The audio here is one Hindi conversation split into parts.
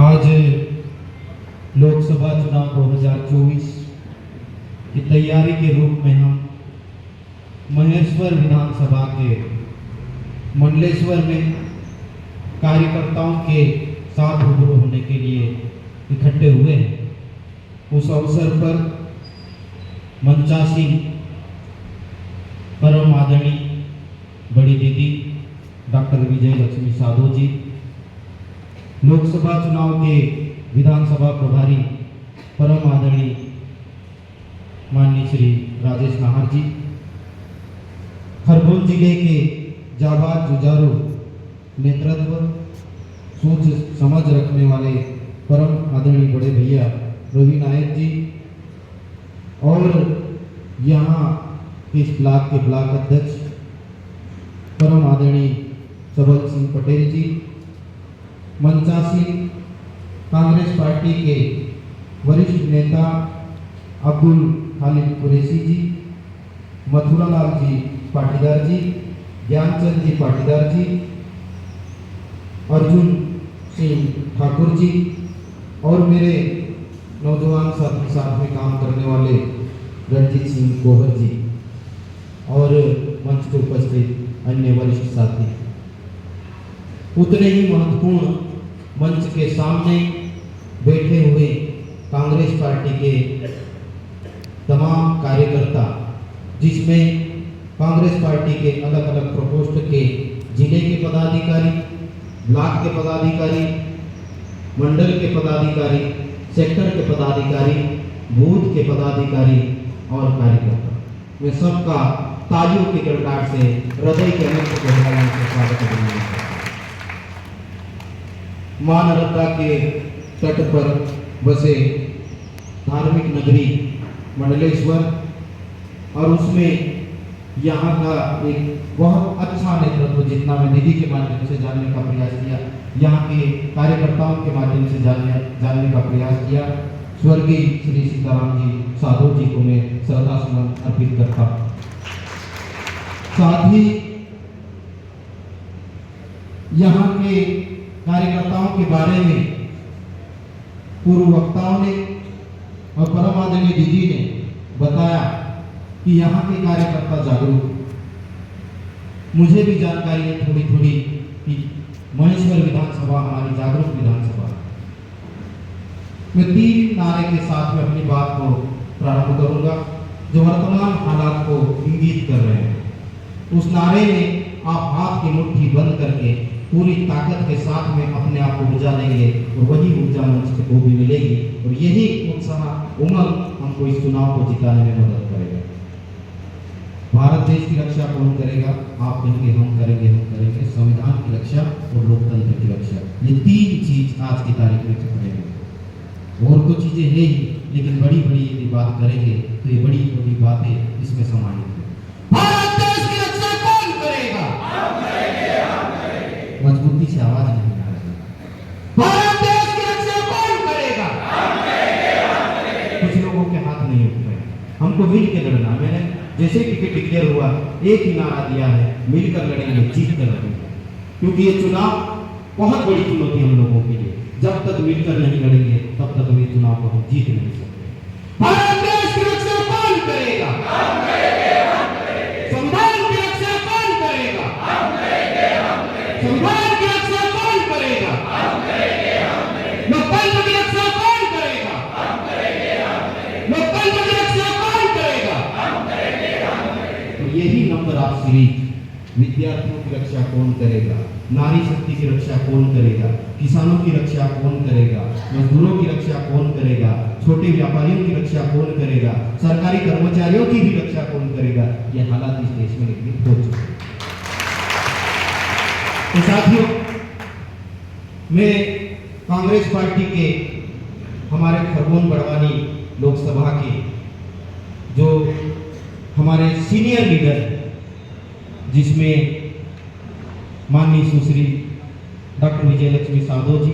आज लोकसभा चुनाव 2024 की तैयारी के रूप में हम महेश्वर विधानसभा के मंडलेश्वर में कार्यकर्ताओं के साथ रूबरू होने के लिए इकट्ठे हुए हैं। उस अवसर पर मंचासीन परम आदरणीय बड़ी दीदी डॉक्टर विजय लक्ष्मी साधो जी, लोकसभा चुनाव के विधानसभा प्रभारी परम आदरणीय माननीय श्री राजेश नाहर जी, खरगोन जिले के जाबाज जुझारू नेतृत्व सोच समझ रखने वाले परम आदरणीय बड़े भैया रवि नायक जी और यहाँ इस ब्लॉक के ब्लॉक अध्यक्ष परम आदरणीय सबल सिंह पटेल जी, मंचासीन कांग्रेस पार्टी के वरिष्ठ नेता अब्दुल खालिद कुरैशी जी, मथुरालाल जी पाटीदार जी, ज्ञानचंद जी पाटीदार जी, अर्जुन सिंह ठाकुर जी और मेरे नौजवान साथी साथ में काम करने वाले रणजीत सिंह कोहर जी और मंच पर उपस्थित अन्य वरिष्ठ साथी, उतने ही महत्वपूर्ण मंच के सामने बैठे हुए कांग्रेस पार्टी के तमाम कार्यकर्ता, जिसमें कांग्रेस पार्टी के अलग अलग प्रकोष्ठ के जिले के पदाधिकारी, ब्लॉक के पदाधिकारी, मंडल के पदाधिकारी, सेक्टर के पदाधिकारी, बूथ के पदाधिकारी और कार्यकर्ता, मैं सबका तालियों की गड़गड़ाहट से हृदय के अनंत गहराइयों से स्वागत करना चाहता हूं। मां नर्मदा के तट पर बसे धार्मिक नगरी मंडलेश्वर और उसमें यहाँ का एक बहुत अच्छा नेतृत्व, जितना मैं दीदी के माध्यम से जानने का प्रयास किया, यहाँ के कार्यकर्ताओं के माध्यम से जानने का प्रयास किया, स्वर्गीय श्री सीताराम जी साधु जी को मैं श्रद्धा सुमन अर्पित करता हूँ। साथ ही यहाँ के कार्यकर्ताओं के बारे में पूर्व वक्ताओं ने और परम आदरणीय दीदी ने बताया कि यहाँ के कार्यकर्ता जागरूक, मुझे भी जानकारी है थोड़ी थोड़ी कि महेश्वर विधानसभा हमारी जागरूक विधानसभा। मैं 3 नारे के साथ में अपनी बात को प्रारंभ करूंगा जो वर्तमान हालात को इंगित कर रहे हैं। उस नारे में आप हाथ की मुट्ठी बंद करके पूरी ताकत के साथ में अपने आप को ऊर्जा देंगे और वही ऊर्जा मंच को भी मिलेगी और यही उत्साह उमंग हमको इस चुनाव को जिताने में मदद करेगा। भारत देश की रक्षा कौन करेगा? आप कहेंगे हम करेंगे, हम करेंगे। संविधान की रक्षा और लोकतंत्र की रक्षा, ये 3 चीज आज की तारीख में करेंगे। और तो चीजें है ही, लेकिन बड़ी बड़ी यदि बात करेंगे तो ये बड़ी बड़ी बातें इसमें समाहित है। भारत देश की रक्षा कौन करेगा? हम करेंगे, हम करेंगे। मजबूती से आवाज नहीं आ रही। भारत देश की रक्षा कौन करेगा? हम करेंगे, हम करेंगे। कुछ लोगों के हाथ नहीं उठ रहे। हमको मिल के लड़ना। मैंने जैसे टिकट डिक्लेयर हुआ एक ही नारा दिया है, मिलकर लड़ेंगे, जीत कर लड़ेंगे, क्योंकि ये चुनाव बहुत बड़ी चुनौती हम लोगों के लिए। जब तक मिलकर नहीं लड़ेंगे तब तक ये चुनाव को हम जीत नहीं सकते। भारत देश की रक्षा कौन करेगा? हम करेंगे, हम करेंगे। संविधान की रक्षा कौन करेगा? हम करेंगे, हम करेंगे। संविधान की रक्षा कौन करेगा? हम करेंगे, हम करेंगे। लोकतंत्र की रक्षा कौन करेगा? हम करेंगे, हम करेंगे। लोकतंत्र की रक्षा कौन करेगा? हम करेंगे, हम करेंगे। तो यही नंबर ऑफ सीरीज, विद्यार्थियों की रक्षा कौन करेगा, नारी शक्ति की रक्षा कौन करेगा, किसानों की रक्षा कौन करेगा, मजदूरों की रक्षा कौन करेगा, छोटे व्यापारियों की रक्षा कौन करेगा, सरकारी कर्मचारियों की भी रक्षा कौन करेगा, ये हालात इस देश में निर्मित हो चुके हैं। तो साथियों, मैं कांग्रेस पार्टी के हमारे खरगोन बड़वानी लोकसभा के जो हमारे सीनियर लीडर, जिसमें माननीय सुश्री डॉक्टर विजय लक्ष्मी साधो जी,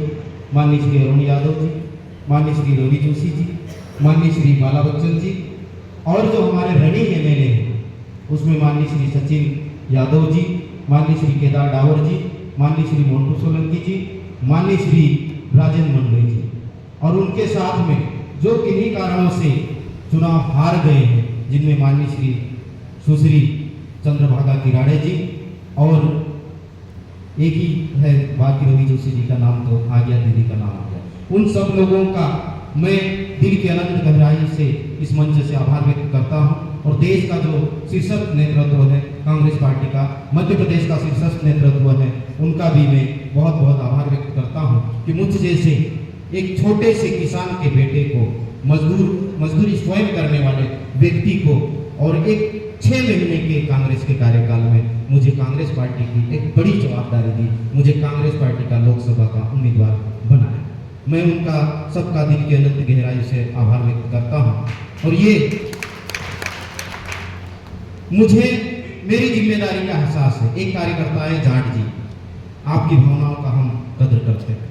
माननीय श्री अरुण यादव जी, माननीय श्री रवि जोशी जी, माननीय श्री बाला बच्चन जी और जो हमारे रनिंग एमएलए हैं उसमें माननीय श्री सचिन यादव जी, माननीय श्री केदार डावर जी, माननीय श्री मोन्टू सोलंकी जी, माननीय श्री राजेंद्र मंडल जी और उनके साथ में जो किन्हीं कारणों से चुनाव हार गए हैं, जिनमें माननीय श्री सुश्री चंद्रभागा किराड़े जी और एक ही है बाकी रवि जोशी जी का नाम तो आ गया, दीदी का नाम आ गया, उन सब लोगों का मैं दिल की अनंत गहराई से इस मंच से आभार व्यक्त करता हूं। और देश का जो शीर्षक नेतृत्व है कांग्रेस पार्टी का, मध्य प्रदेश का शीर्षक नेतृत्व है, उनका भी मैं बहुत बहुत आभार व्यक्त करता हूं कि मुझ जैसे एक छोटे से किसान के बेटे को मजदूरी स्वयं करने वाले व्यक्ति को और एक 6 महीने के कांग्रेस के कार्यकाल में मुझे कांग्रेस पार्टी की एक बड़ी जवाबदारी दी, मुझे कांग्रेस पार्टी का लोकसभा का उम्मीदवार बनाया। मैं उनका सबका दिल की अनंत गहराई से आभार व्यक्त करता हूं। और ये मुझे मेरी जिम्मेदारी का एहसास है। एक कार्यकर्ता है जाट जी, आपकी भावनाओं का हम कदर करते हैं।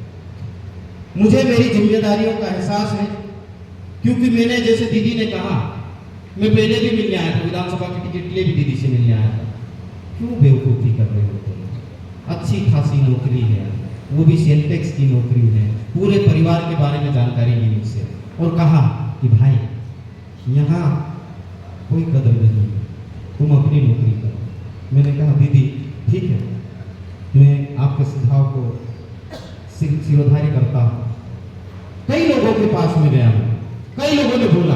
मुझे मेरी जिम्मेदारियों का एहसास है क्योंकि मैंने, जैसे दीदी ने कहा, मैं पहले भी मिलने आया था, विधानसभा की टिकट के लिए भी दीदी से मिलने आया था। क्यों बेवकूफ़ी कर रहे हो तुम? अच्छी खासी नौकरी है, वो भी सेल टैक्स की नौकरी है, पूरे परिवार के बारे में जानकारी ली मुझसे और कहा कि भाई यहाँ कोई कदर नहीं है, तुम अपनी नौकरी करो। मैंने कहा दीदी ठीक है, मैं आपके सुझाव को सिरोधार्य करता हूँ। कई लोगों के पास में गया हूँ, कई लोगों ने बोला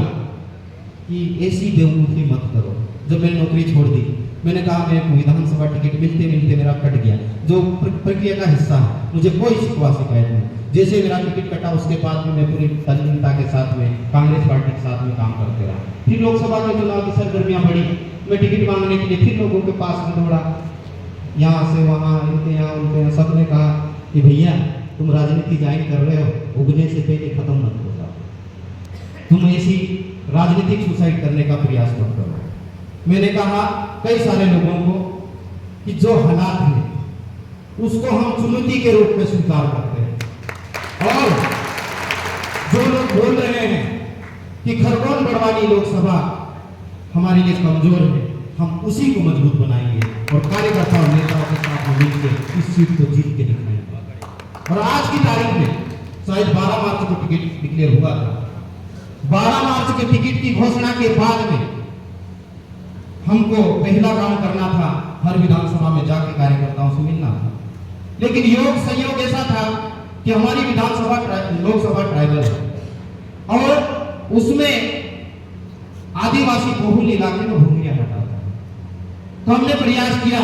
कि ऐसी बेवकूफ़ी मत करो। जब मैंने नौकरी छोड़ दी, मैंने कहा मेरे को विधानसभा टिकट मिलते मिलते मेरा कट गया, जो प्रक्रिया का हिस्सा है, मुझे कोई शिकवा शिकायत नहीं। जैसे मेरा टिकट कटा उसके बाद में मैं पूरी तल्लीनता के साथ में कांग्रेस पार्टी के साथ में काम करते रहा। फिर लोकसभा के चुनाव की सरगर्मियाँ बढ़ी, मैं टिकट मांगने के लिए फिर लोगों के पास में दौड़ा, यहाँ से वहाँ, इनके यहाँ उनके यहाँ। सबने कहा कि भैया तुम राजनीति ज्वाइन कर रहे हो, उगने से पहले खत्म मत हो जाओ, तुम ऐसी राजनीतिक सुसाइड करने का प्रयास मत करो। मैंने कहा कई सारे लोगों को कि जो हालात है उसको हम चुनौती के रूप में स्वीकार करते हैं, और जो लोग बोल रहे हैं कि खरगोन बड़वानी लोकसभा हमारे लिए कमजोर है, हम उसी को मजबूत बनाएंगे और कार्यकर्ता और नेताओं के साथ मिलकर इस सीट को जीत के दिखाएंगे। और आज की तारीख में शायद 12 मार्च को टिकट डिक्लेयर हुआ था। 12 मार्च के टिकट की घोषणा के बाद में हमको पहला काम करना था, हर विधानसभा में जाके कार्यकर्ताओं से मिलना था। लेकिन योग संयोग ऐसा था कि हमारी विधानसभा लोकसभा ट्राइबल है और उसमें आदिवासी बहुल इलाके में भूमिया हटा था। तो हमने प्रयास किया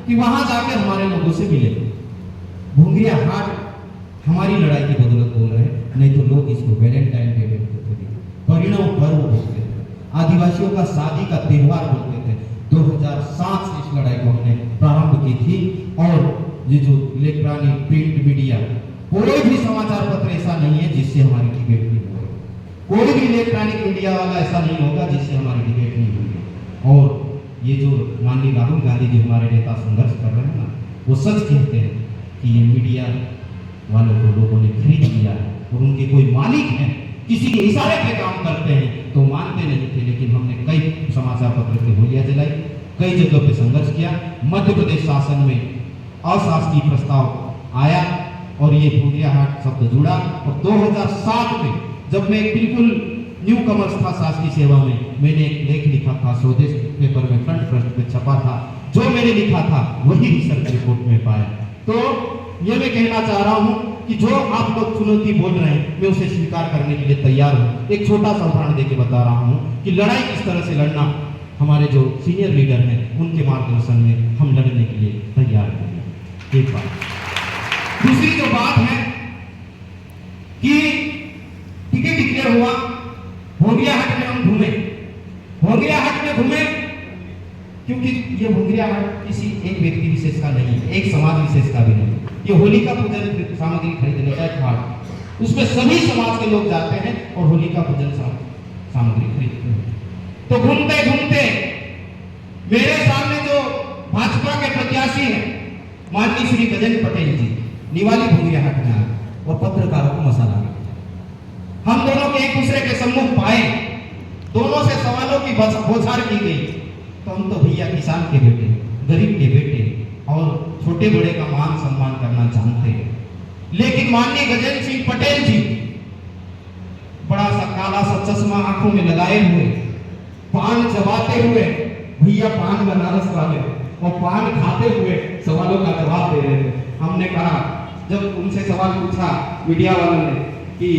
कि वहां जाकर हमारे लोगों से मिले। भूंगिया हाट हमारी लड़ाई की बदौलत बोल रहे हैं, नहीं तो लोग इसको वैलेंटाइन डे बोलते थे, परिणव पर्व बोलते थे, आदिवासियों का शादी का त्योहार बोलते थे। 2007 से इस लड़ाई को हमने प्रारंभ की थी। और ये जो इलेक्ट्रॉनिक प्रिंट मीडिया, कोई भी समाचार पत्र ऐसा नहीं है जिससे हमारी डिबेट नहीं हो, कोई भी इलेक्ट्रॉनिक मीडिया वाला ऐसा नहीं होगा जिससे हमारी डिबेट नहीं होगी। और ये जो माननीय राहुल गांधी जी हमारे नेता संघर्ष कर रहे हैं ना, वो सच कहते हैं कि ये मीडिया वालों को लोगों ने खरीद लिया है और उनके कोई मालिक हैं, किसी के इशारे पे काम करते हैं, तो मानते नहीं थे। लेकिन हमने कई समाचार पत्र की होलियां जलाई, कई जगह पे संघर्ष किया। मध्य प्रदेश शासन में अशासकीय प्रस्ताव आया और ये भूंगिया हाट शब्द जुड़ा। और 2007 में जब मैं बिल्कुल न्यू कमर्स था शासकीय सेवा में, मैंने एक लेख लिखा था, स्वदेश पेपर में फ्रंट पृष्ठ पे छपा था। जो मैंने लिखा था वही रिसर्च रिपोर्ट में पाया। तो ये मैं कहना चाह रहा हूं कि जो आप लोग चुनौती बोल रहे हैं, मैं उसे स्वीकार करने के लिए तैयार हूं। एक छोटा सा उदाहरण देके बता रहा हूं कि लड़ाई किस तरह से लड़ना हमारे जो सीनियर लीडर हैं उनके मार्गदर्शन में हम लड़ने के लिए तैयार हैं। एक बात। दूसरी जो बात है कि टिकट डिक्लेयर हुआ, भोगिया हाट में हम घूमे, भोगिया हाट में घूमे क्योंकि ये भोगिया हाट किसी एक व्यक्ति विशेष का नहीं है, एक समाज विशेष का भी नहीं। ये होलिका पूजन सामग्री खरीदने का एक हाट, उसमें सभी समाज के लोग जाते हैं और होलिका पूजन सामग्री खरीदते हैं। तो घूमते घूमते मेरे सामने जो भाजपा के प्रत्याशी हैं माननीय श्री गजेंद्र पटेल जी निवाली भूंगिया हाट में आए और पत्रकारों को मसाला लगा। हम दोनों के एक दूसरे के सम्मुख पाए, दोनों से सवालों की बौछार की गई। तो हम तो भैया किसान के बेटे, गरीब के बेटे और छोटे बड़े का मान सम्मान करना जानते हैं। लेकिन माननीय गजेंद्र सिंह पटेल जी बड़ा सा काला सा चश्मा आंखों में लगाए हुए, पान चबाते हुए, भैया पान बनारस वाले, और पान खाते हुए सवालों का जवाब दे रहे थे। हमने कहा, जब उनसे सवाल पूछा मीडिया वालों ने कि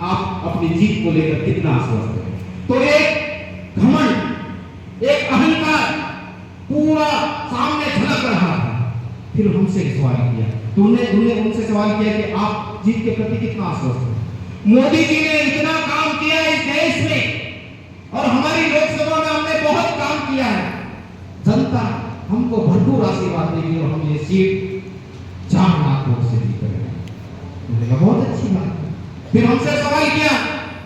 आप अपनी जीत को लेकर कितना आश्वस्त हैं, तो एक घमंड, एक अहंकार पूरा सामने झलक रहा था। फिर हमसे सवाल किया, तो उन्होंने उनसे सवाल किया कि आप जीत के प्रति कितना आश्वस्त हैं। मोदी जी ने इतना काम किया इस देश में, और हमारी लोकसभा में हमने बहुत काम किया है, जनता हमको भरपूर आशीर्वाद देगी और हम ये सीट 4 लाख वोट से जीत करेंगे। बहुत अच्छी बात। फिर हमसे सवाल किया,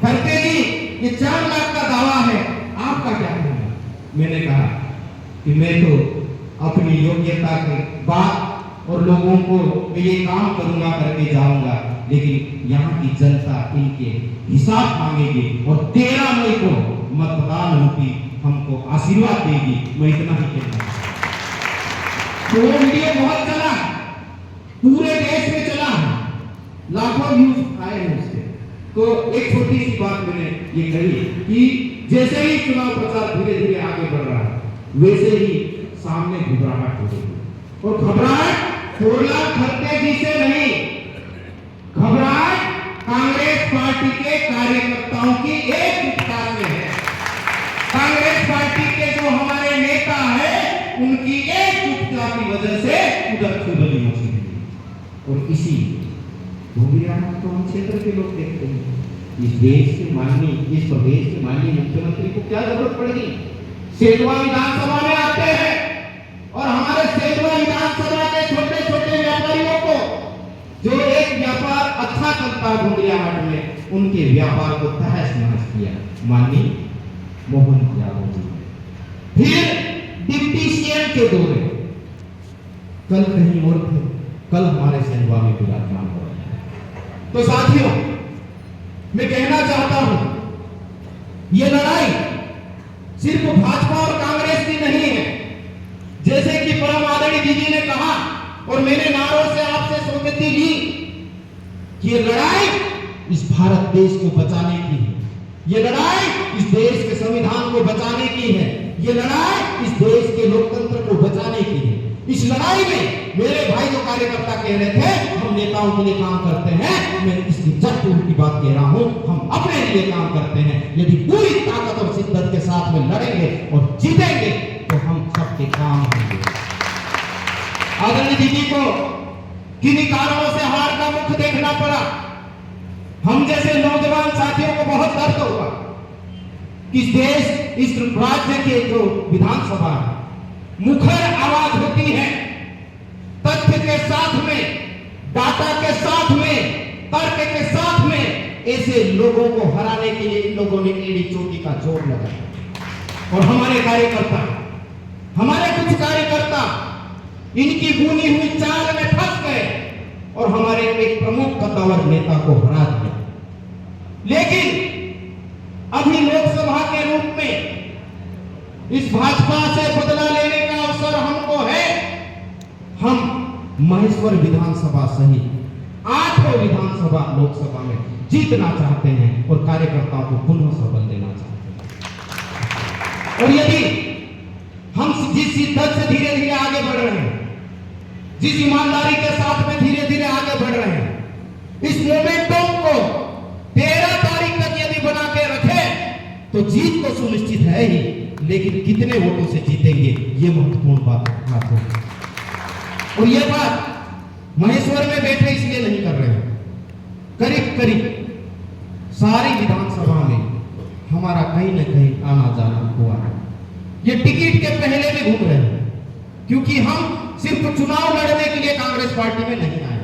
करते जी ये 4 लाख का दावा है, आपका क्या कहना है? मैंने कहा कि मैं तो अपनी योग्यता के बाद और लोगों को मैं ये काम करूंगा करके जाऊंगा, लेकिन यहाँ की जनता इनके हिसाब मांगेगी और 13 मई को मतदान रूपी हमको आशीर्वाद देगी। मैं इतना ही कहना। तो वो वीडियो बहुत चला, पूरे देश में चला, लाखों व्यूज आए हैं उसके। तो एक छोटी सी बात मैंने ये कही कि जैसे ही चुनाव प्रचार धीरे धीरे आगे बढ़ रहा है, वैसे ही सामने घबराहट हो रही है। और घबराहट फूललाल खरते जी से नहीं, घबराहट कांग्रेस पार्टी के कार्यकर्ताओं की एकजुटता से है। कांग्रेस पार्टी के जो हमारे नेता है, उनकी एकजुटता की वजह से उधर खुदली मची है। और इसी भूमिया तो हम क्षेत्र के लोग देखते हैं, इस देश के माननीय, इस प्रदेश के माननीय मुख्यमंत्री को क्या जरूरत पड़ेगी? सेंधवा विधानसभा में आते हैं और हमारे सेंधवा विधानसभा के छोटे छोटे व्यापारियों को, जो एक व्यापार अच्छा चलता है घुंडियाहाट में, उनके व्यापार को तहस नहस किया माननीय मोहन यादव जी ने। फिर डिप्टी सीएम के दौरे, कल कहीं और थे, कल हमारे सेंधवा में विराजमान हो रहे हैं। तो साथियों, मैं कहना चाहता हूं, ये लड़ाई सिर्फ भाजपा और कांग्रेस की नहीं है। जैसे कि परम आदरणीय दीदी ने कहा और मैंने नारों से आपसे स्वीकृति ली कि ये लड़ाई इस भारत देश को बचाने की है, ये लड़ाई इस देश के संविधान को बचाने की है, ये लड़ाई इस देश के लोकतंत्र को बचाने की है। इस लड़ाई में मेरे भाई जो कार्यकर्ता कह रहे थे हम नेताओं के लिए काम करते हैं, मैं इसकी जब उनकी बात कह रहा हूं, हम अपने लिए काम करते हैं। यदि पूरी ताकत और शिद्दत के साथ में लड़ेंगे और जीतेंगे तो हम सबके काम होंगे। आदरणीय दीदी को किन्हीं कारणों से हार का मुख देखना पड़ा। हम जैसे नौजवान साथियों को बहुत दर्द हुआ कि देश, इस राज्य के जो विधानसभा है, मुखर आवाज होती है, तथ्य के साथ में, डाटा के साथ में, तर्क के साथ में, ऐसे लोगों को हराने के लिए इन लोगों ने एड़ी चोटी का जोर लगाया। और हमारे कार्यकर्ता, हमारे कुछ कार्यकर्ता इनकी बुनी हुई चाल में फंस गए और हमारे एक प्रमुख कद्दावर नेता को हरा दिया। लेकिन अभी लोकसभा के रूप में इस भाजपा से बदला लेने का अवसर हमको है। हम महेश्वर विधानसभा सहित 8 विधानसभा लोकसभा में जीतना चाहते हैं और कार्यकर्ताओं को पुनः सबल देना चाहते हैं। और यदि हम जिस शिद्दत से धीरे धीरे आगे बढ़ रहे हैं, जिस ईमानदारी के साथ में धीरे धीरे आगे बढ़ रहे हैं, इस मोमेंटम को 13 तारीख तक यदि बना के रखे तो जीत तो सुनिश्चित है ही, लेकिन कितने वोटों से जीतेंगे ये महत्वपूर्ण बात है। और ये बात महेश्वर में बैठे इसलिए नहीं कर रहे हैं, करीब करीब सारी विधानसभा में हमारा कहीं न कहीं आना जाना हुआ है। ये टिकट के पहले भी घूम रहे हैं, क्योंकि हम सिर्फ चुनाव लड़ने के लिए कांग्रेस पार्टी में नहीं आए।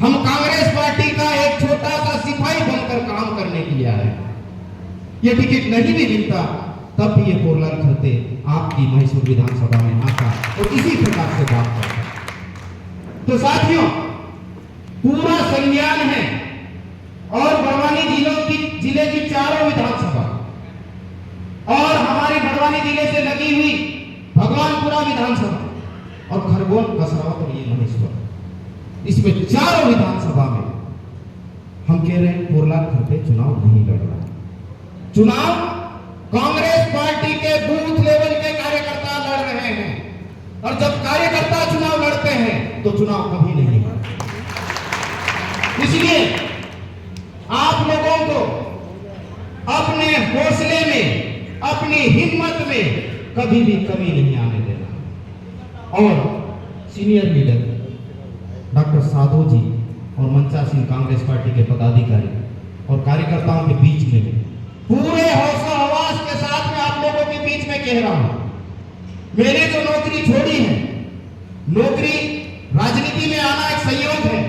हम कांग्रेस पार्टी का एक छोटा सा सिपाही बनकर काम करने के लिए आए। ये टिकट नहीं भी मिलता तब भी ये फूललाल खरते आपकी महेश्वर विधानसभा में आता और इसी प्रकार से बात करता। तो साथियों, पूरा संज्ञान है और बड़वानी जिले की 4 विधानसभा और हमारी बड़वानी जिले से लगी हुई भगवानपुरा विधानसभा और खरगोन कसरावत और ये महेश्वर, इसमें चारों विधानसभा में हम कह रहे हैं 4 लाख घर पे चुनाव नहीं लड़ रहा। चुनाव कांग्रेस पार्टी के बूथ लेवल के कार्यकर्ता लड़ रहे हैं, और जब कार्यकर्ता चुनाव लड़ते हैं तो चुनाव कभी नहीं होता। इसलिए आप लोगों को अपने हौसले में, अपनी हिम्मत में कभी भी कमी नहीं आने देना। और सीनियर लीडर डॉक्टर साधु जी और मनचा सिंह कांग्रेस पार्टी के पदाधिकारी और कार्यकर्ताओं के बीच में पूरे हौसला आवाज के साथ में आप लोगों के बीच में कह रहा हूं, मैंने जो नौकरी छोड़ी है, नौकरी राजनीति में आना एक संयोग है,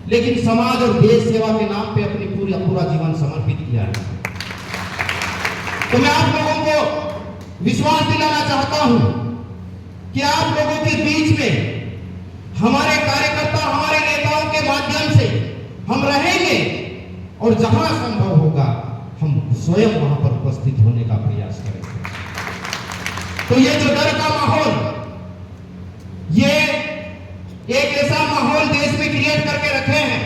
लेकिन समाज और देश सेवा के नाम पे अपनी पूरा जीवन समर्पित किया है। तो मैं आप लोगों को विश्वास दिलाना चाहता हूं कि आप लोगों के बीच में हमारे कार्यकर्ता, हमारे नेताओं के माध्यम से हम रहेंगे, और जहां संभव होगा हम स्वयं वहां पर उपस्थित होने का प्रयास करेंगे। तो ये जो डर का माहौल, ये एक ऐसा माहौल देश में क्रिएट करके रखे हैं,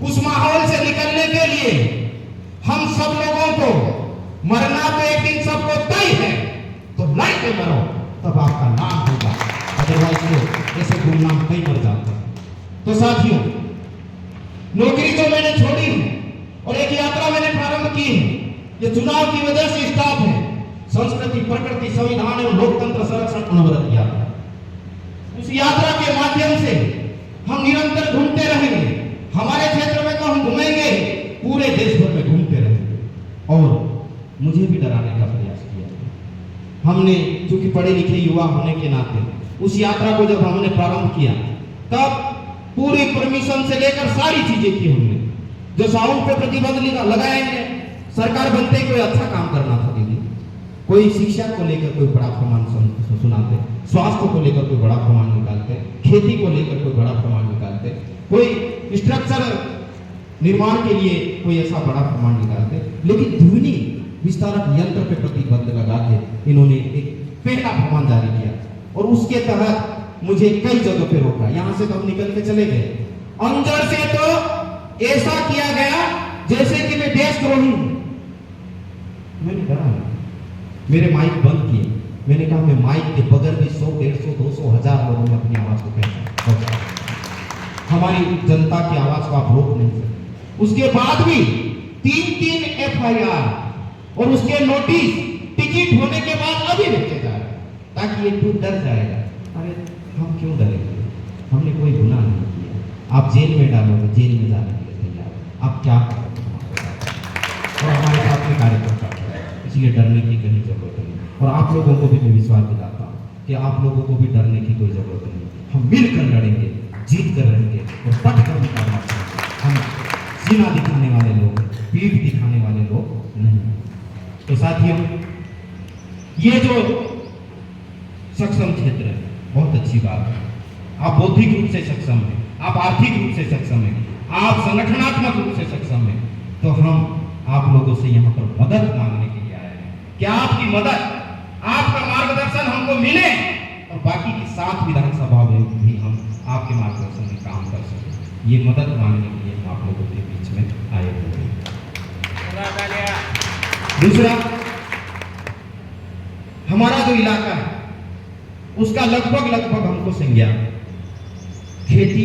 उस माहौल से निकलने के लिए हम सब लोगों को मरना तो एक दिन सबको तय है, तो लड़ के मरो, तब आपका नाम होगा, अदरवाइज तो ऐसे गुमनाम कई मर जाते हैं। तो साथियों, नौकरी तो मैंने छोड़ी है और एक यात्रा मैंने प्रारंभ की है। ये चुनाव की वजह से स्टाफ है, संस्कृति, प्रकृति, संविधान एवं लोकतंत्र संरक्षण अनवरत यात्रा। उस यात्रा के माध्यम से हम निरंतर घूमते रहेंगे। हमारे क्षेत्र में तो हम घूमेंगे, पूरे देश भर में घूमते रहेंगे। और मुझे भी डराने का प्रयास किया हमने, क्योंकि पढ़े लिखे युवा होने के नाते उस यात्रा को जब हमने प्रारंभ किया, तब पूरी परमिशन से लेकर सारी चीजें की हमने। जो साउंड पे प्रतिबंध लगाएंगे, सरकार बनते ही कोई अच्छा काम करना था दीदी, कोई शिक्षा को लेकर कोई बड़ा प्रमाण सुनाते, स्वास्थ्य को लेकर कोई बड़ा प्रमाण निकालते, खेती को लेकर कोई बड़ा प्रमाण निकालते, कोई स्ट्रक्चर निर्माण के लिए कोई ऐसा बड़ा प्रमाण निकालते, लेकिन ध्वनि विस्तारक यंत्र पे प्रतिबंध लगा के इन्होंने एक पहला प्रमाण जारी किया, और उसके तहत मुझे कई जगह पे रोका। यहां से तो हम निकल के चले गए, अंदर से तो ऐसा किया गया जैसे कि मैं देशद्रोही हूं। मैंने कहा, मेरे माइक बंद किए, मैंने कहा मैं माइक के बगैर भी 100, 150, 200, 1000 लोगों में अपनी आवाज को कहता, हमारी जनता की आवाज को आप रोक नहीं सकते। उसके बाद भी 3-3 FIR और उसके नोटिस टिकट होने के बाद अभी लिखे जा रहे हैं, ताकि एक तो डर जाएगा, अरे हम क्यों डरेंगे, हमने कोई गुनाह नहीं किया, आप जेल में डालोगे, जेल में जाने के लिए तैयार, आप क्या करोगे, और हमारे साथ में कार्यकर्ता, इसलिए डरने की कहीं जरूरत नहीं। और आप लोगों को भी मैं विश्वास दिलाता हूँ कि आप लोगों को भी डरने की कोई जरूरत नहीं, हम मिलकर लड़ेंगे, जीत कर रहेंगे और डट कर मुकाबला करेंगे। हम सीना दिखाने वाले लोग, पीठ दिखाने वाले लोग नहीं। तो साथियों, ये जो सक्षम क्षेत्र है, बहुत अच्छी बात है। आप बौद्धिक रूप से सक्षम हैं, आप आर्थिक रूप से सक्षम हैं, आप संगठनात्मक रूप से सक्षम हैं, तो हम आप लोगों से यहाँ पर मदद मांगने के लिए आए हैं। क्या आपकी मदद, आपका मार्गदर्शन हमको मिले, और बाकी की 7 विधानसभा में भी हम आपके मार्गदर्शन में काम कर सकें, ये मदद मांगने के लिए हम आप लोगों के बीच में आए हुए हैं। दूसरा, हमारा जो इलाका है उसका लगभग हमको संज्ञा, खेती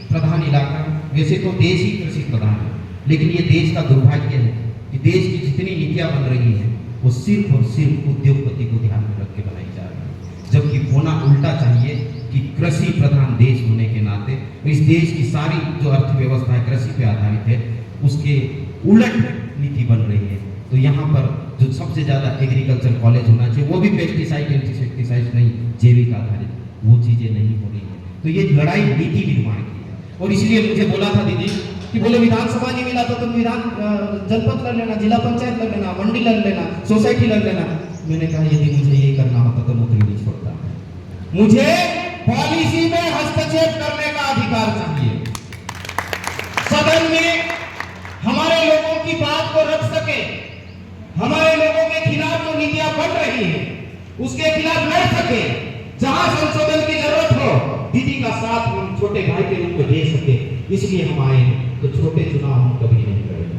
प्रधान इलाका, वैसे तो देश ही कृषि प्रधान है, लेकिन ये देश का दुर्भाग्य है कि देश की जितनी नीतियां बन रही हैं वो सिर्फ और सिर्फ उद्योगपति को ध्यान में रख के बनाई जा रही है, जबकि होना उल्टा चाहिए कि कृषि प्रधान देश होने के नाते इस देश की सारी जो अर्थव्यवस्था है कृषि पे आधारित है, उसके उलट नीति बन रही है। तो यहाँ पर जो सबसे ज्यादा एग्रीकल्चर कॉलेज होना चाहिए, वो भी पेस्टिसाइड, इंसेक्टिसाइड नहीं, जैविक आधारित, वो चीजें नहीं हो रही है। तो ये लड़ाई नीति निर्माण की है, और इसलिए मुझे बोला था दीदी कि बोले विधानसभा नहीं मिला तो तुम जनपद लड़ लेना, जिला पंचायत लड़ लेना, मंडी लड़ लेना, सोसाइटी लड़ लेना। मैंने कहा यदि मुझे ये करना होता तो नौकरी नहीं छोड़ता, मुझे पॉलिसी में हस्तक्षेप करने का अधिकार चाहिए, सदन में हमारे लोगों की बात को रख सके, हमारे लोगों के खिलाफ जो नीतियां बन रही है उसके खिलाफ लड़ सके, जहां संशोधन की जरूरत हो दीदी का साथ हम छोटे भाई के रूप में दे सके, इसलिए हम आए हैं। तो छोटे चुनाव हम कभी नहीं करेंगे।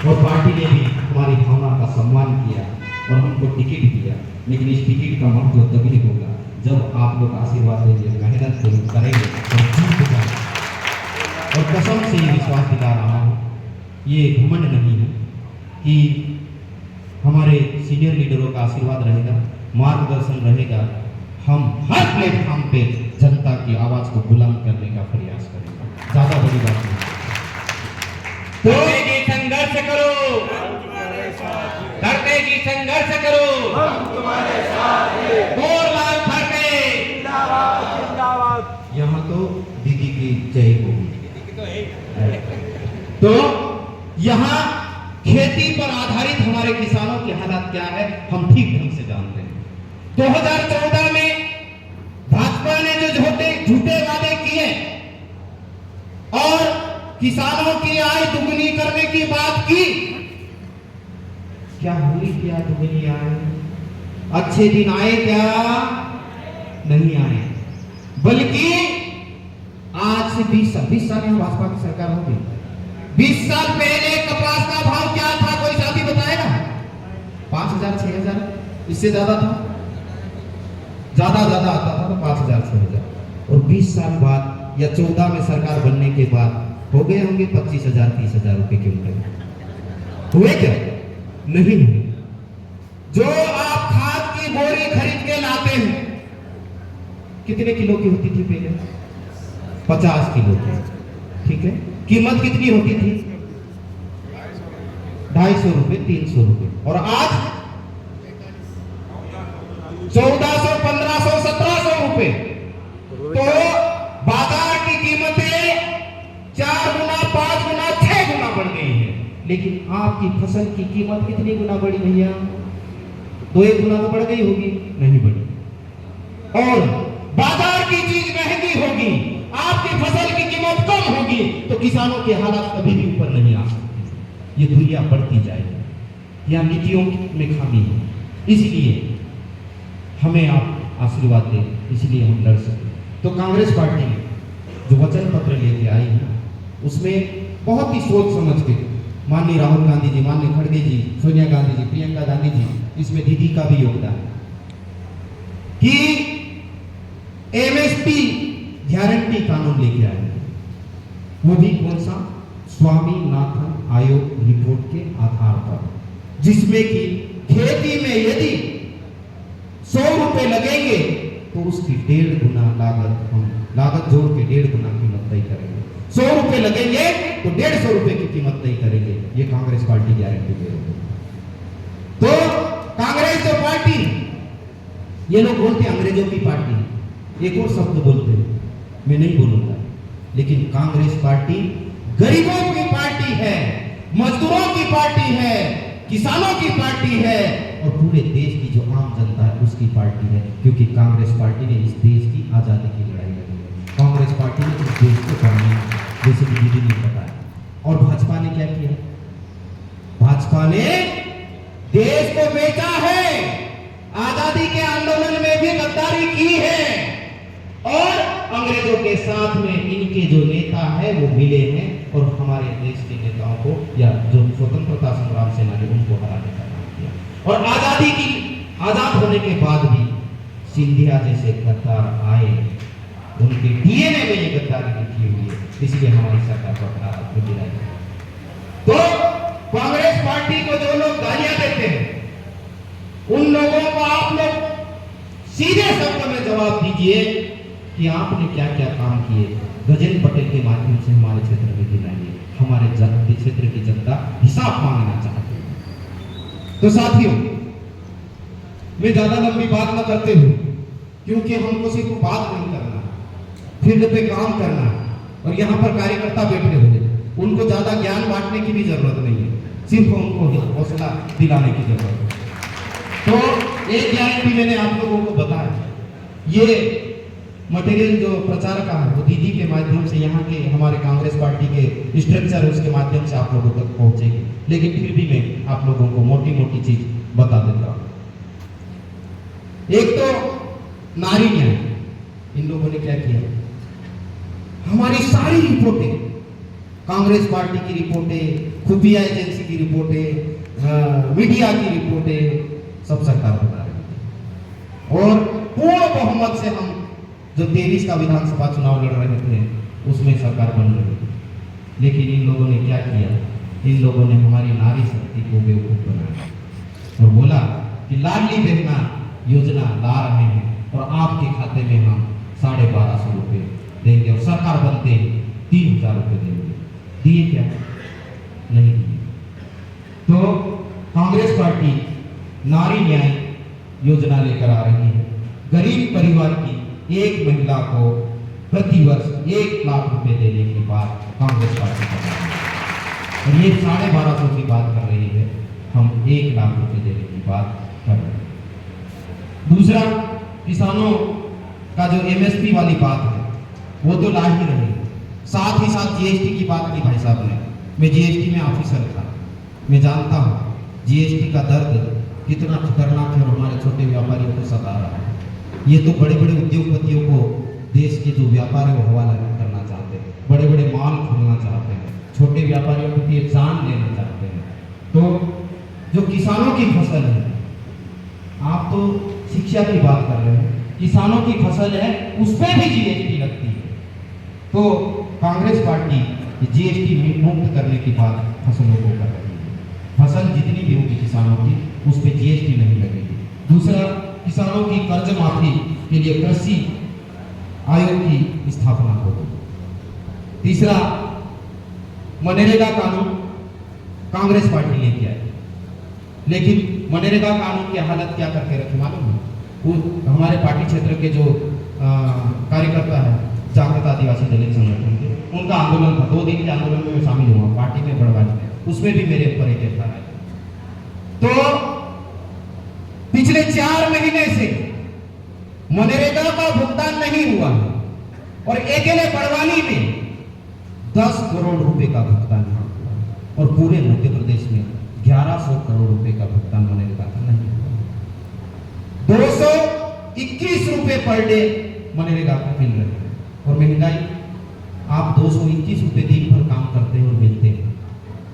और पार्टी ने भी हमारी भावना का सम्मान किया और हमको टिकट दिया, लेकिन इस टिकट का महत्व तभी होगा जब आप लोग आशीर्वाद देंगे, मेहनत करेंगे और जीत जाएंगे। और कसम से ये विश्वास दिला रहा हूँ, ये घमंड नहीं है कि हमारे सीनियर लीडरों का आशीर्वाद रहेगा, मार्गदर्शन रहेगा। हम हर प्लेटफॉर्म पे जनता की आवाज को बुलंद करने का प्रयास करेंगे। ज्यादा बड़ी बात नहीं। तो संघर्ष करो, करने की संघर्ष करो, हम तुम्हारे साथ हैं। लाल खड़गे जिंदाबाद। यहाँ तो दीदी की जय होगी। तो यहाँ खेती पर आधारित हमारे किसानों की हालत क्या है हम ठीक ढंग से जानते हैं। 2014 में भाजपा ने जो झूठे वादे किए और किसानों की आय दुगनी करने की बात की, क्या हुई? क्या दुगनी आय? अच्छे दिन आए क्या? नहीं आए। बल्कि आज से 20 साल में भाजपा की सरकार होगी। 20 साल पहले कपास का भाव क्या था? कोई साथी बताएगा? 5,000 6,000, इससे ज्यादा था? ज्यादा आता था तो 5,000 6,000। और 20 साल बाद या 14 में सरकार बनने के बाद हो गए होंगे 25,000 30,000 रुपए के ऊपर। हुए क्या? नहीं हुए। जो आप खाद की बोरी खरीद के लाते हैं, कितने किलो की होती थी पहले? 50 किलो की। ठीक है, कीमत कितनी होती थी? 250 रुपए 300 रुपए। और आज 1400 1500 1700 रुपए। तो बाजार की कीमतें 4 गुना 5 गुना 6 गुना बढ़ गई है। लेकिन आपकी फसल की कीमत कितनी गुना बढ़ी भैया? 2-1 गुना तो बढ़ गई होगी? नहीं बढ़ी। और बाजार की चीज महंगी होगी, आपकी फसल की कीमत कम होगी, तो किसानों के हालात कभी भी ऊपर नहीं आ सकते। ये दुनिया बढ़ती जाएगी। यह नीतियों में खामी है, इसलिए हमें आप आशीर्वाद दें, इसलिए हम लड़ सकें। तो कांग्रेस पार्टी जो वचन पत्र लेके आई है, उसमें बहुत ही सोच समझ के माननीय राहुल गांधी जी, माननीय खड़गे जी, सोनिया गांधी जी, प्रियंका गांधी जी, इसमें दीदी का भी योगदान है कि एमएसपी गारंटी कानून लेके आए। वो भी कौन सा? स्वामीनाथन आयोग रिपोर्ट के आधार पर, जिसमें कि खेती में यदि 100 रुपए लगेंगे तो उसकी 1.5 गुना लागत, हम लागत जोड़ के 1.5 गुना कीमत तय करेंगे। 100 रुपए लगेंगे तो 150 रुपए की कीमत तय करेंगे। ये कांग्रेस पार्टी गारंटी दे रही है। तो कांग्रेस जो पार्टी, ये लोग बोलते हैं अंग्रेजों की पार्टी है, एक और शब्द बोलते हैं, मैं नहीं बोलूंगा, लेकिन कांग्रेस पार्टी गरीबों की पार्टी है, मजदूरों की पार्टी है, किसानों की पार्टी है और पूरे देश की जो आम जनता है उसकी पार्टी है। क्योंकि कांग्रेस पार्टी ने इस देश की आजादी की लड़ाई लड़ी है। कांग्रेस पार्टी ने इस देश को बनाया, जैसे कि दीदी ने बताया। और भाजपा ने क्या किया? भाजपा ने देश को बेचा है, आजादी के आंदोलन में भी गद्दारी की है और अंग्रेजों के साथ में इनके जो नेता है वो मिले हैं और हमारे देश के नेताओं को या जो स्वतंत्रता संग्राम सेनानी उनको हराने का काम किया। और आजाद होने के बाद भी सिंधिया जैसे गद्दार आए, उनके डीएनए में ये गद्दारी लिखी हुई है, इसलिए हमारी सरकार को हरा गिराई। तो कांग्रेस पार्टी को जो लोग गालियां देते हैं, उन लोगों को आप लोग सीधे शब्द में जवाब दीजिए कि आपने क्या क्या काम किए। गजेंद्र पटेल के माध्यम से हमारे क्षेत्र में गिनाइए, हमारे क्षेत्र की जनता हिसाब मांगना चाहती है। तो साथियों, मैं ज्यादा लंबी बात न करते हुए, क्योंकि हमको सिर्फ बात नहीं करना, फील्ड पे काम करना, और यहाँ पर कार्यकर्ता बैठे हुए, उनको ज्यादा ज्ञान बांटने की भी जरूरत नहीं है, सिर्फ उनको हौसला दिलाने की जरूरत है। तो एक गारंटी मैंने आप लोगों को बताया, ये मटेरियल जो प्रचार का है वो दीदी के माध्यम से, यहाँ के हमारे कांग्रेस पार्टी के स्ट्रक्चर है उसके माध्यम से आप लोगों तक पहुंचेगी। लेकिन फिर भी मैं आप लोगों को मोटी मोटी चीज बता देता हूं। एक तो नारी न्याय, क्या किया? हमारी सारी रिपोर्टें, कांग्रेस पार्टी की रिपोर्टें, खुफिया एजेंसी की रिपोर्टें, मीडिया की रिपोर्टें, सब सरकार बता रही थी। और पूर्ण बहुमत से हम जो 23 का विधानसभा चुनाव लड़ रहे थे उसमें सरकार बन रही थी। लेकिन इन लोगों ने क्या किया? इन लोगों ने हमारी नारी शक्ति को बेवकूफ बनाया और बोला कि लाडली बहना योजना ला रहे हैं और आपके खाते में हम 1250 रुपये देंगे और सरकार बनते 3000 रुपये देंगे। दिए क्या? नहीं दिए। तो कांग्रेस पार्टी नारी न्याय योजना लेकर आ रही है। गरीब परिवार की एक महिला को प्रतिवर्ष 1 लाख रुपए देने की बात कांग्रेस पार्टी कर रही है और ये 1250 की बात कर रही है, हम 1 लाख रुपए देने की बात कर रहे हैं। दूसरा, किसानों का जो एमएसपी वाली बात है वो तो ला ही रही, साथ ही साथ जीएसटी की बात की भाई साहब ने। मैं जीएसटी में ऑफिसर था, मैं जानता हूँ जीएसटी का दर्द कितना खतरनाक है और हमारे छोटे व्यापारियों को सता रहा है। ये तो बड़े बड़े उद्योगपतियों को देश के जो व्यापार है वो हवाला करना चाहते हैं, बड़े बड़े मॉल खोलना चाहते हैं, छोटे व्यापारियों के लिए जान लेना चाहते हैं। तो जो किसानों की फसल है, आप तो शिक्षा की बात कर रहे हैं, किसानों की फसल है उस पर भी जीएसटी लगती है। तो कांग्रेस पार्टी जीएसटी मुक्त करने की बात फसलों को कर रही है। फसल जितनी भी होगी किसानों की उस पर जीएसटी नहीं लगेगी। दूसरा, किसानों की कर्ज माफी के लिए कृषि आयोग की स्थापना होगी। तीसरा, मनरेगा कानून कांग्रेस पार्टी लेके आई, लेकिन मनरेगा कानून की हालत क्या करके रखे मालूम है? हमारे पार्टी क्षेत्र के जो कार्यकर्ता है जागृत आदिवासी दलित संगठन के, उनका आंदोलन था, 2 दिन के आंदोलन में मैं शामिल हुआ, पार्टी में बढ़वाने, उसमें भी मेरे ऊपर एक एफआईआर आया। तो पिछले 4 महीने से मनरेगा का भुगतान नहीं हुआ और अकेले बड़वानी में 10 करोड़ रुपए का भुगतान हुआ और पूरे मध्य प्रदेश में 1100 करोड़ रुपए का भुगतान मनरेगा का नहीं हुआ। 221 रुपए पर डे मनरेगा का मिल रहे हैं और महंगाई, आप 221 रुपए दिन भर काम करते हैं और मिलते हैं।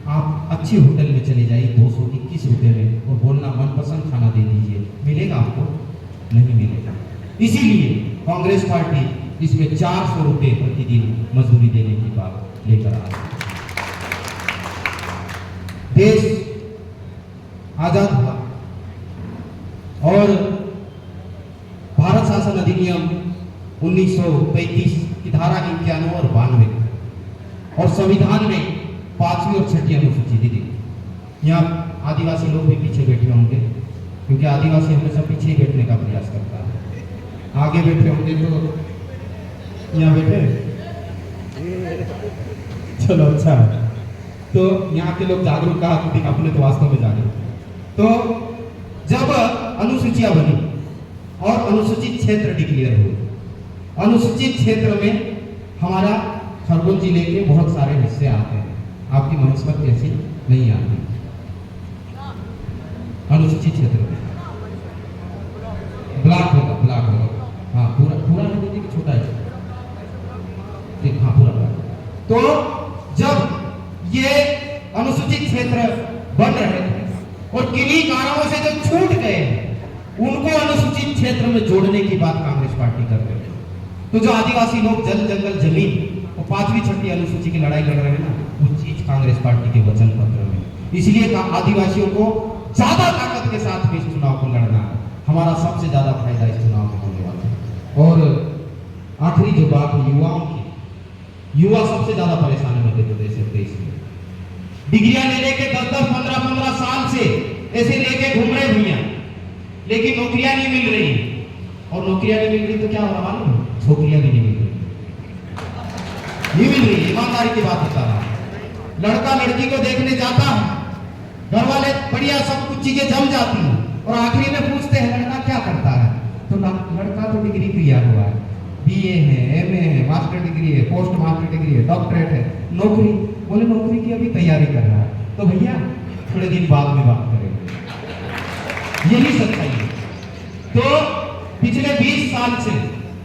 आप अच्छे होटल में चले जाइए 221 रुपए में और बोलना मनपसंद खाना दे दीजिए, मिलेगा आपको? नहीं मिलेगा। इसीलिए कांग्रेस पार्टी इसमें 400 रुपए प्रतिदिन मजदूरी देने की बात लेकर आ रही है। देश आजाद हुआ और भारत शासन अधिनियम 1935 की धारा 91 और 92 और संविधान में 5वीं और 6ठी अनुसूची दी थी। यहाँ आदिवासी लोग भी पीछे बैठे होंगे क्योंकि आदिवासी हमेशा पीछे ही बैठने का प्रयास करता है। आगे बैठे होंगे तो यहाँ बैठे, चलो अच्छा है। तो यहाँ के लोग जागरूक कहा अपने तो वास्तव में जागरूक। तो जब अनुसूचियां बनी और अनुसूचित क्षेत्र डिक्लेयर हुए, अनुसूचित क्षेत्र में हमारा खरगोन जिले के बहुत सारे हिस्से आते हैं, आपकी मनस्पत कैसी नहीं आती अनुसूचित क्षेत्र में। ब्लॉक होगा, हाँ पूरा नहीं दीजिए कि छोटा है, हाँ पूरा ब्लॉक। तो जब ये अनुसूचित क्षेत्र बन रहे थे और किन्हीं कारणों से जो छूट गए उनको अनुसूचित क्षेत्र में जोड़ने की बात कांग्रेस पार्टी कर रही है। तो जो आदिवासी लोग जल जंगल जमीन और 5वीं 6ठी अनुसूची की लड़ाई लड़ रहे हैं ना, वो चीज कांग्रेस पार्टी के वचन पत्र में। इसलिए आदिवासियों को ज्यादा ताकत के साथ इस चुनाव को लड़ना है, हमारा सबसे ज्यादा फायदा इस चुनाव में होने वाला है। और आखिरी जो बात है युवाओं की, युवा सबसे ज्यादा परेशान है मध्य प्रदेश से। देश में डिग्रियां ले लेके 10-10, 15-15 साल से ऐसे लेके घूम रहे भैया, लेकिन नौकरियां नहीं मिल रही। और नौकरियां नहीं मिल रही तो क्या हो रहा मालूम है? छोकरियां भी नहीं मिल रही, नहीं मिल रही। ईमानदारी की बात बता रहा हूं। लड़का लड़की को देखने जाता है, घर वाले बढ़िया सब कुछ चीजें जम जाती हैं और आखिरी में पूछते हैं लड़का क्या करता है, तो लड़का तो डिग्री किया हुआ है, बीए है, एमए है, मास्टर डिग्री है, पोस्ट मास्टर डिग्री है, डॉक्टरेट है, नौकरी, बोले नौकरी की अभी तैयारी कर रहा है। तो भैया थोड़े दिन बाद में बात करेंगे, यही सच्चाई है। तो पिछले 20 साल से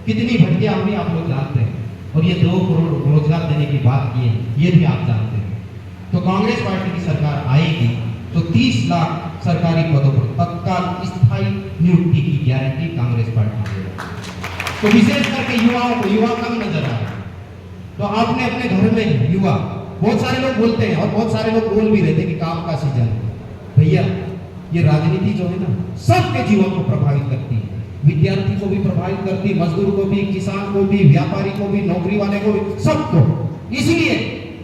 कितनी भट्टियां हुई आप लोग जानते हैं, और ये 2 करोड़ रोजगार देने की बात की है, ये भी आप जानते हैं। तो कांग्रेस पार्टी की सरकार आएगी तो 30 लाख सरकारी पदों पर तत्काल स्थायी नियुक्ति की गारंटी कांग्रेस पार्टी देगा। तो विशेष करके युवाओं को, युवा कम नजर आ रहा है, तो आपने अपने घर में युवा, बहुत सारे लोग बोलते हैं और बहुत सारे लोग बोल भी रहे थे कि काम का सीजन है। भैया ये राजनीति जो है ना, सबके जीवन को प्रभावित करती है, विद्यार्थी को भी प्रभावित करती है, मजदूर को भी, किसान को भी, व्यापारी को भी, नौकरी वाले को भी, सबको। इसलिए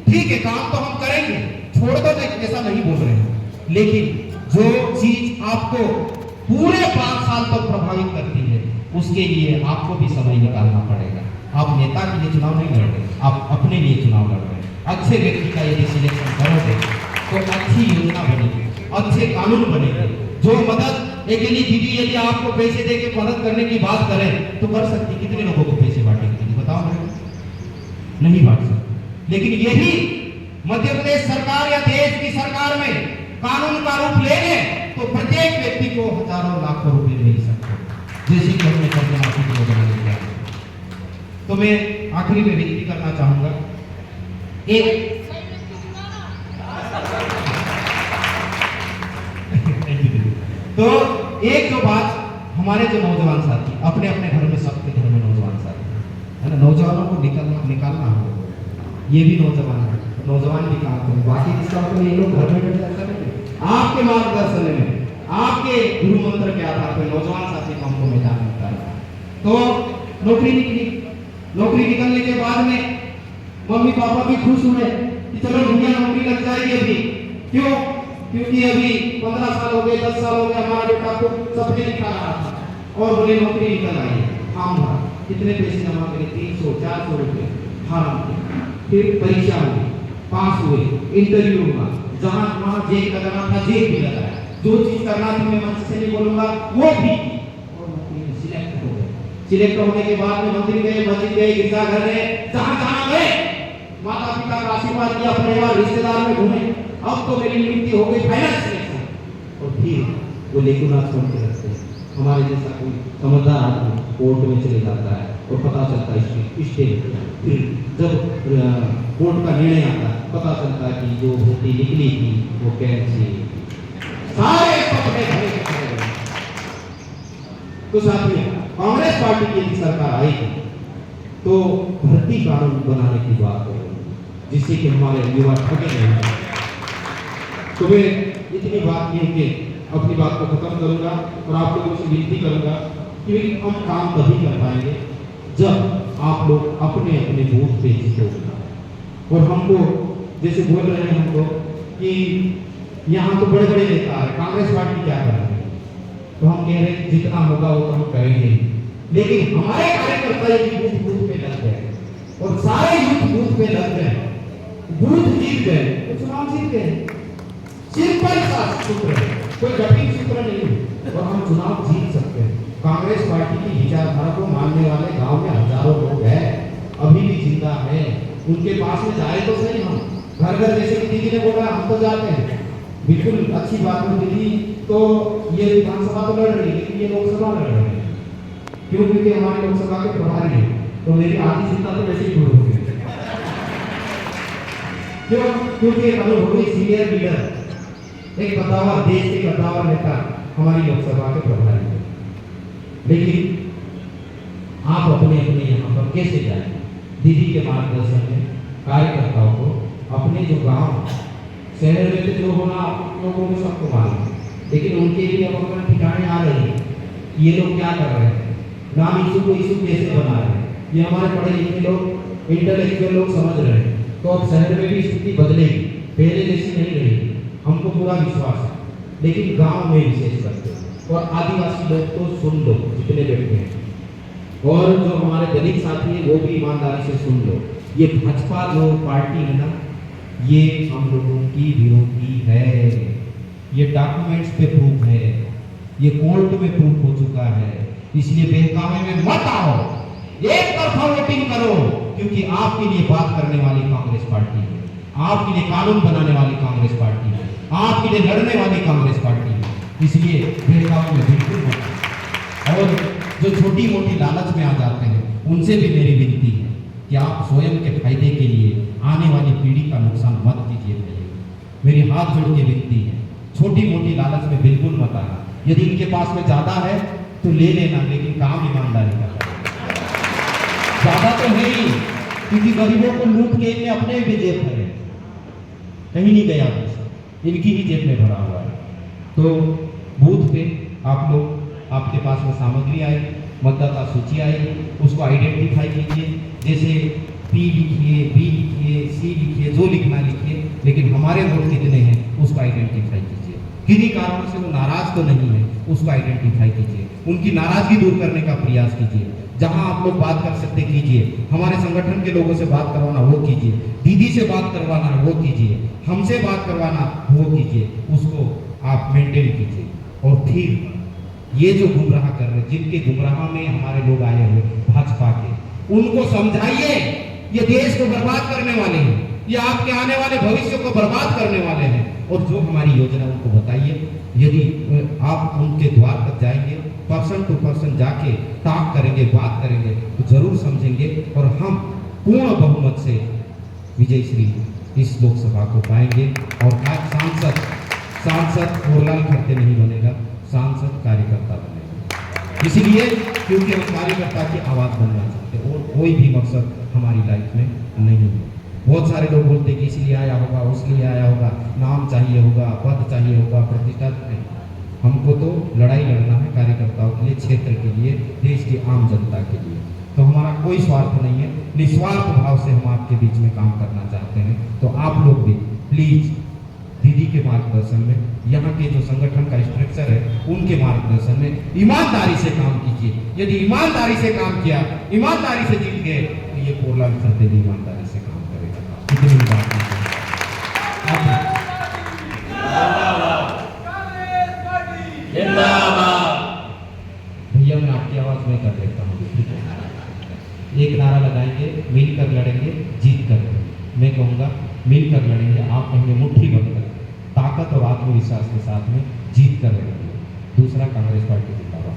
ठीक है, काम तो हम करेंगे, छोड़ दो, ऐसा नहीं बोल रहे हैं, लेकिन जो चीज आपको पूरे 5 साल तक प्रभावित करती है, उसके लिए आपको भी समय निकालना पड़ेगा। आप नेता के लिए चुनाव नहीं लड़ रहे, आप अपने लिए चुनाव लड़ रहे हैं। अच्छे व्यक्ति का यदि सिलेक्शन करोगे तो अच्छी योजना बनेगी, अच्छे कानून बनेंगे। जो मदद एक दीदी यदि आपको पैसे दे के मदद करने की बात करें तो कर सकती, कितने लोगों को पैसे बांटेंगे बताओ? नहीं बांट सकते। लेकिन यही मध्य प्रदेश सरकार या देश की सरकार में कानून का रूप ले ले तो प्रत्येक व्यक्ति को हजारों लाखों रुपए मिल सकते, जैसे कि हमने कर्ज माफी की योजना लेकर। तो मैं आखिरी में विनती करना चाहूंगा, एक तो एक जो बात, हमारे जो नौजवान साथी अपने अपने घर में, सबके घर में नौजवान साथी है ना, नौजवानों को निकालना हो, ये भी नौजवान है, नौजवान भी काम करें, बाकी किसका तो ये लोग घर में बैठ करेंगे। आपके मार्गदर्शन में, आपके गुरु मंत्र के आधार पर नौजवान साथी को हमको मैदान मिलता है। तो नौकरी निकली, नौकरी निकलने के बाद में मम्मी पापा भी खुश हुए कि चलो भैया नौकरी लग जाएगी अभी। क्यों? क्योंकि अभी 15 साल हो गए, 10 साल हो गए, हमारा बेटा को सपने दिखा रहा था और बोले नौकरी निकल आई है। हम कितने पैसे जमा करें? 300 400 रुपये फार्म के, फिर परीक्षा हुई, पास हुए, इंटरव्यू हुआ, जहां वहां जेल लगाना था जेल भी लगाया, जो चीज करना थी मैं मंच से नहीं बोलूंगा वो भी, और नौकरी में सिलेक्ट हो गए। सिलेक्ट होने के बाद में मंदिर गए, मस्जिद गए, गिरजाघर गए, जहां जहां गए माता पिता का आशीर्वाद दिया, परिवार रिश्तेदार में घूमे, अब तो मेरी नियुक्ति हो गई फाइनल सिलेक्शन। और फिर वो लेकुना छोड़ के रखते हैं। हमारे जैसा कोई समझदार आदमी कोर्ट में चले जाता है और पता चलता है स्टे, फिर जब कोर्ट का निर्णय आता है पता चलता है कि जो भर्ती निकली थी वो कैंसिल, सारे सपने भरे गए। तो साथियों, कांग्रेस पार्टी की यदि सरकार आएगी तो भर्ती कानून बनाने की बात करेंगे जिससे कि हमारे युवा ठगे नहीं। तो मैं इतनी बात कह के अपनी बात को खत्म करूंगा और आप लोगों से विनती करूंगा कि हम काम तभी कर पाएंगे जब आप लोग अपने अपने बूथ पे जीतोगे। और हमको जैसे बोल रहे हैं हमको कि यहाँ तो बड़े बड़े नेता है, कांग्रेस पार्टी क्या कर रही है, तो हम कह रहे हैं जितना होगा वो तो हम करेंगे, लेकिन हमारे कार्यकर्ता यदि बूथ बूथ पे लग गए और सारे यूथ बूथ पे लग गए, बूथ जीत गए तो चुनाव जीत गए। सिंपल सा सूत्र है, कोई जटिल सूत्र नहीं है और हम चुनाव जीत सकते हैं। कांग्रेस पार्टी की विचारधारा को मानने वाले गांव में हजारों लोग हैं, अभी भी जिंदा है, उनके पास में जाए तो सही। हम घर घर जैसे कि दीदी ने बोला हम तो जाते हैं, बिल्कुल अच्छी बात है। दीदी तो ये विधानसभा तो लड़ रही है लेकिन ये लोकसभा लड़ रही है, क्यों? क्योंकि हमारे लोकसभा के प्रभारी है, तो मेरी आधी चिंता तो वैसे ही दूर होगी। क्यों? क्योंकि अनुभवी सीनियर लीडर, एक कद्दावर, देश के कद्दावर नेता हमारी लोकसभा के प्रभारी है। लेकिन आप अपने अपने यहाँ पर कैसे जाएंगे? दीदी के मार्गदर्शन में कार्यकर्ताओं को अपने जो गांव शहर में तो जो होना आप लोगों को सबको मालूम है, लेकिन उनके लिए अब अपने ठिकाने आ रही है। ये लोग क्या कर रहे हैं, नाम इशू को इशू कैसे बना रहे हैं, ये हमारे पढ़े लिखे लोग, इंटेलेक्चुअल लोग समझ रहे हैं। तो अब शहर में भी स्थिति बदलेगी, पहले जैसी नहीं रहेगी, हमको पूरा विश्वास है। लेकिन गांव में विशेष करके और आदिवासी लोग तो सुन लो जितने बैठे हैं, और जो हमारे दलित साथी है वो भी ईमानदारी से सुन लो। ये भाजपा जो पार्टी है ना, ये हम लोगों की विरोधी है, ये डॉक्यूमेंट्स पे प्रूफ है, ये कोर्ट में प्रूफ हो चुका है। इसलिए बहकावे में मत आओ, एक तरफा वोटिंग करो, क्योंकि आपके लिए बात करने वाली कांग्रेस पार्टी है, आपके लिए कानून बनाने वाली कांग्रेस पार्टी है, आपके लिए लड़ने वाली कांग्रेस पार्टी है। इसलिए बहकावे में बिल्कुल मत। और जो छोटी मोटी लालच में आ जाते हैं उनसे भी मेरी विनती है कि आप स्वयं के फायदे के लिए आने वाली पीढ़ी का नुकसान मत कीजिए भैया। मेरी हाथ जोड़ के विनती है, छोटी मोटी लालच में बिल्कुल मत आना। यदि इनके पास में ज्यादा है तो ले लेना, लेकिन काम ईमानदारी का करना। ज्यादा तो है ही, क्योंकि गरीबों को लूट के इनने अपने भी जेब भरे, कहीं नहीं गया पैसा, इनकी ही जेब में भरा हुआ है। तो बूथ पे आप लोग, आपके पास में सामग्री आएगी, मतदाता सूची आएगी, उसको आइडेंटिफाई कीजिए। जैसे पी लिखिए, बी लिखिए, सी लिखिए, जो लिखना लिखिए, लेकिन हमारे वोट कितने हैं उसको आइडेंटिफाई कीजिए। किन्हीं कारणों से वो नाराज तो नहीं है, उसको आइडेंटिफाई कीजिए, उनकी नाराजगी दूर करने का प्रयास कीजिए। जहां आप लोग बात कर सकते कीजिए, हमारे संगठन के लोगों से बात करवाना वो कीजिए, दीदी से बात करवाना वो कीजिए, हमसे बात करवाना वो कीजिए, उसको आप मेंटेन कीजिए। और फिर ये जो गुमराह कर रहे, जिनके गुमराह में हमारे लोग आए हुए भाजपा के, उनको समझाइए ये देश को बर्बाद करने वाले हैं, ये आपके आने वाले भविष्य को बर्बाद करने वाले हैं। और जो हमारी योजना उनको बताइए। यदि आप उनके द्वार तक जाएंगे, पर्सन टू पर्सन जाके टॉक करेंगे, बात करेंगे, तो जरूर समझेंगे और हम पूर्ण बहुमत से विजय श्री इस लोकसभा को पाएंगे। और आज सांसद होरलाल खर्चे नहीं बनेगा, सांसद कार्यकर्ता बनेगा। इसलिए क्योंकि हम कार्यकर्ता की आवाज बनना चाहते हैं, और कोई भी मकसद हमारी लाइफ में नहीं है। बहुत सारे लोग बोलते हैं कि इसलिए आया होगा, उसलिए आया होगा, नाम चाहिए होगा, पद चाहिए होगा, प्रतिष्ठा नहीं। हमको तो लड़ाई लड़ना है कार्यकर्ताओं के लिए, क्षेत्र के लिए, देश की आम जनता के लिए। तो हमारा कोई स्वार्थ नहीं है, निस्वार्थ भाव से हम आपके बीच में काम करना चाहते हैं। तो आप लोग भी प्लीज दीदी के मार्गदर्शन में, यहाँ के जो संगठन का स्ट्रक्चर है उनके मार्गदर्शन में ईमानदारी से काम कीजिए। यदि ईमानदारी से काम किया, ईमानदारी से जीत गए, तो ये होरलाल खर्चे भी ईमानदारी से काम करेगा। इतनी बात भैया, मैं आपकी आवाज में कर लेता हूँ, ठीक है? एक नारा लगाएंगे, मिलकर लड़ेंगे, जीत कर लड़ेंगे। मैं कहूँगा मिलकर लड़ेंगे, आप कहेंगे मुट्ठी बंद कर, ताकत और आत्मविश्वास के साथ में जीत कर लड़ेंगे। दूसरा, कांग्रेस पार्टी जिंदाबाद।